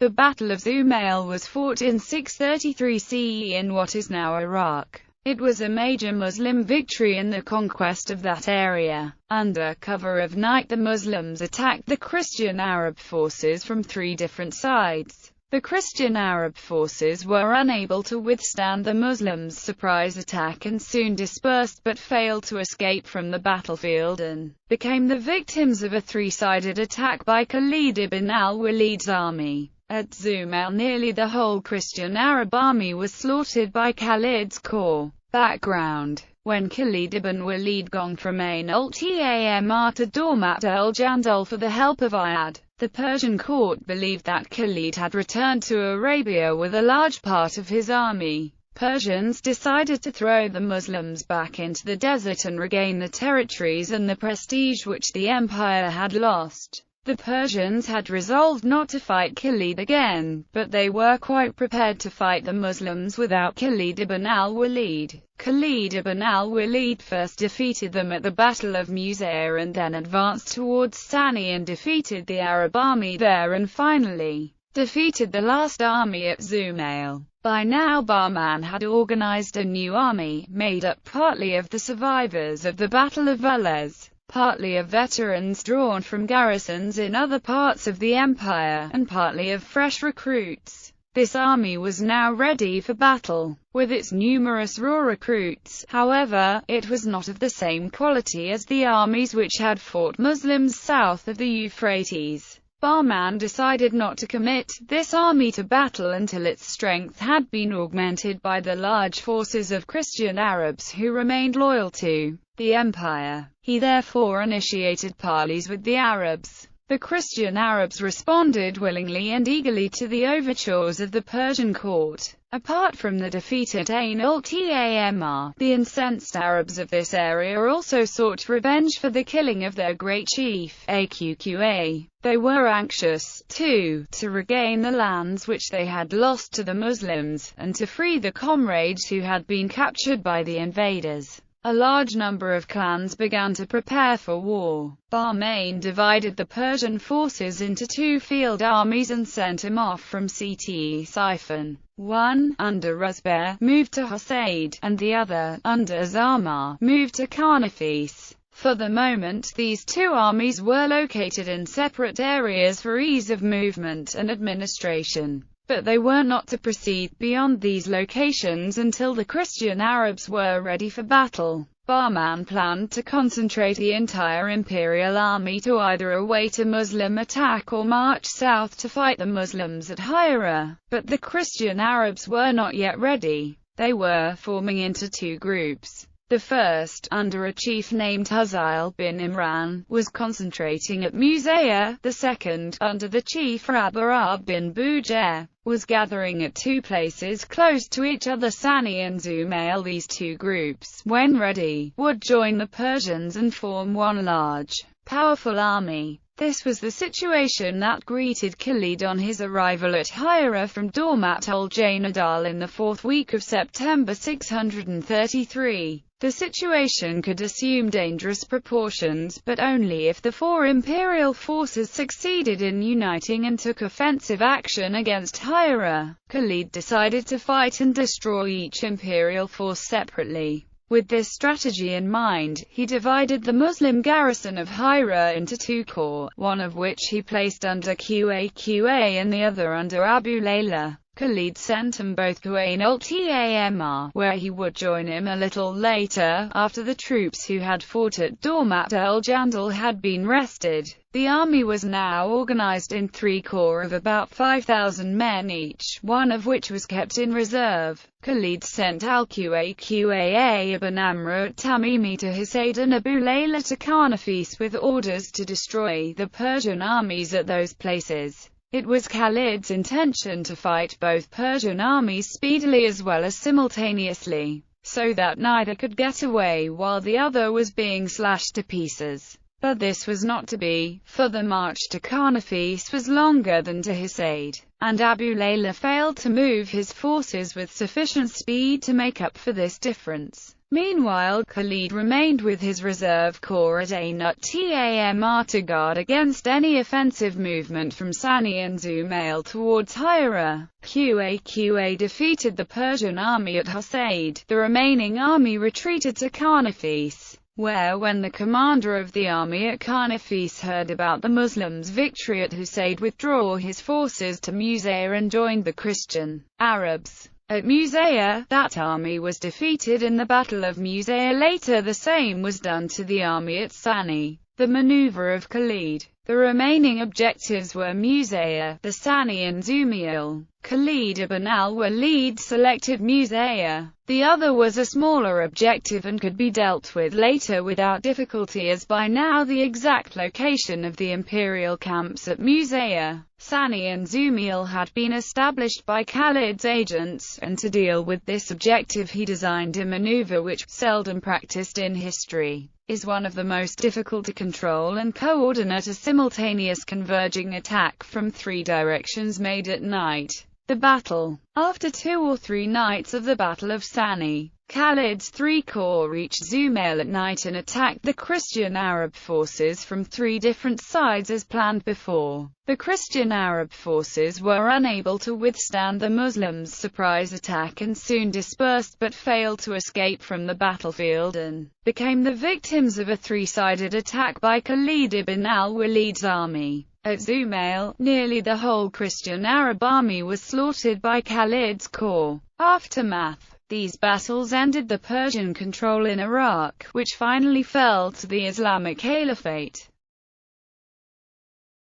The Battle of Zumail was fought in 633 CE in what is now Iraq. It was a major Muslim victory in the conquest of that area. Under cover of night, the Muslims attacked the Christian Arab forces from three different sides. The Christian Arab forces were unable to withstand the Muslims' surprise attack and soon dispersed, but failed to escape from the battlefield and became the victims of a three-sided attack by Khalid ibn al-Walid's army. At Zumail, nearly the whole Christian Arab army was slaughtered by Khalid's corps. Background: when Khalid ibn Walid gone from Ain al-Tamr to Dormat el-Jandal for the help of Iyad, the Persian court believed that Khalid had returned to Arabia with a large part of his army. Persians decided to throw the Muslims back into the desert and regain the territories and the prestige which the empire had lost. The Persians had resolved not to fight Khalid again, but they were quite prepared to fight the Muslims without Khalid ibn al-Walid. Khalid ibn al-Walid first defeated them at the Battle of Musair and then advanced towards Sani and defeated the Arab army there and finally defeated the last army at Zumail. By now Bahman had organized a new army, made up partly of the survivors of the Battle of Velez, partly of veterans drawn from garrisons in other parts of the empire, and partly of fresh recruits. This army was now ready for battle. With its numerous raw recruits, however, it was not of the same quality as the armies which had fought Muslims south of the Euphrates. Bahman decided not to commit this army to battle until its strength had been augmented by the large forces of Christian Arabs who remained loyal to the empire. He therefore initiated parleys with the Arabs. The Christian Arabs responded willingly and eagerly to the overtures of the Persian court. Apart from the defeat at Ain al-Tamr, the incensed Arabs of this area also sought revenge for the killing of their great chief, Aqqa. They were anxious, too, to regain the lands which they had lost to the Muslims, and to free the comrades who had been captured by the invaders. A large number of clans began to prepare for war. Bahman divided the Persian forces into two field armies and sent them off from Ctesiphon. One, under Rusbeh, moved to Hosaid, and the other, under Zamar, moved to Carnafis. For the moment, these two armies were located in separate areas for ease of movement and administration. But they were not to proceed beyond these locations until the Christian Arabs were ready for battle. Bahman planned to concentrate the entire imperial army to either await a Muslim attack or march south to fight the Muslims at Hira. But the Christian Arabs were not yet ready. They were forming into two groups. The first, under a chief named Huzail bin Imran, was concentrating at Musair. The second, under the chief Rabarab bin Bujair, was gathering at two places close to each other, Sani and Zumail. These two groups, when ready, would join the Persians and form one large, powerful army. This was the situation that greeted Khalid on his arrival at Hira from Dormat el-Jandal in the fourth week of September 633. The situation could assume dangerous proportions, but only if the four imperial forces succeeded in uniting and took offensive action against Hira. Khalid decided to fight and destroy each imperial force separately. With this strategy in mind, he divided the Muslim garrison of Hira into two corps, one of which he placed under Aqqa and the other under Abu Layla. Khalid sent them both to Ain al-Tamr, where he would join him a little later, after the troops who had fought at Dormat el-Jandal had been rested. The army was now organized in three corps of about 5,000 men each, one of which was kept in reserve. Khalid sent Al-Qaqqa ibn Amr at Tamimi to Hosaid and Abu Layla to Carnafis with orders to destroy the Persian armies at those places. It was Khalid's intention to fight both Persian armies speedily as well as simultaneously, so that neither could get away while the other was being slashed to pieces. But this was not to be, for the march to Carnafis was longer than to Hosaid, and Abu Layla failed to move his forces with sufficient speed to make up for this difference. Meanwhile, Khalid remained with his reserve corps at Ainut Tamar to guard against any offensive movement from Sani and Zumail towards Hira. Qaqa defeated the Persian army at Husaid. The remaining army retreated to Karnafis, where when the commander of the army at Karnafis heard about the Muslims' victory at Husaid, withdrew his forces to Musayah and joined the Christian Arabs. At Musayah, that army was defeated in the Battle of Musayah. Later the same was done to the army at Sani. The maneuver of Khalid. The remaining objectives were Musayah, the Sani and Zumail. Khalid ibn al-Walid selected Musayah. The other was a smaller objective and could be dealt with later without difficulty, as by now the exact location of the imperial camps at Musayah, Sani and Zumail had been established by Khalid's agents, and to deal with this objective he designed a maneuver which, seldom practiced in history, is one of the most difficult to control and coordinate: a simultaneous converging attack from three directions made at night. The battle. After 2 or 3 nights of the Battle of Sani, Khalid's 3 corps reached Zumail at night and attacked the Christian Arab forces from 3 different sides as planned before. The Christian Arab forces were unable to withstand the Muslims' surprise attack and soon dispersed, but failed to escape from the battlefield and became the victims of a 3-sided attack by Khalid ibn al-Walid's army. At Zumail, nearly the whole Christian Arab army was slaughtered by Khalid's corps. Aftermath. These battles ended the Persian control in Iraq, which finally fell to the Islamic Caliphate.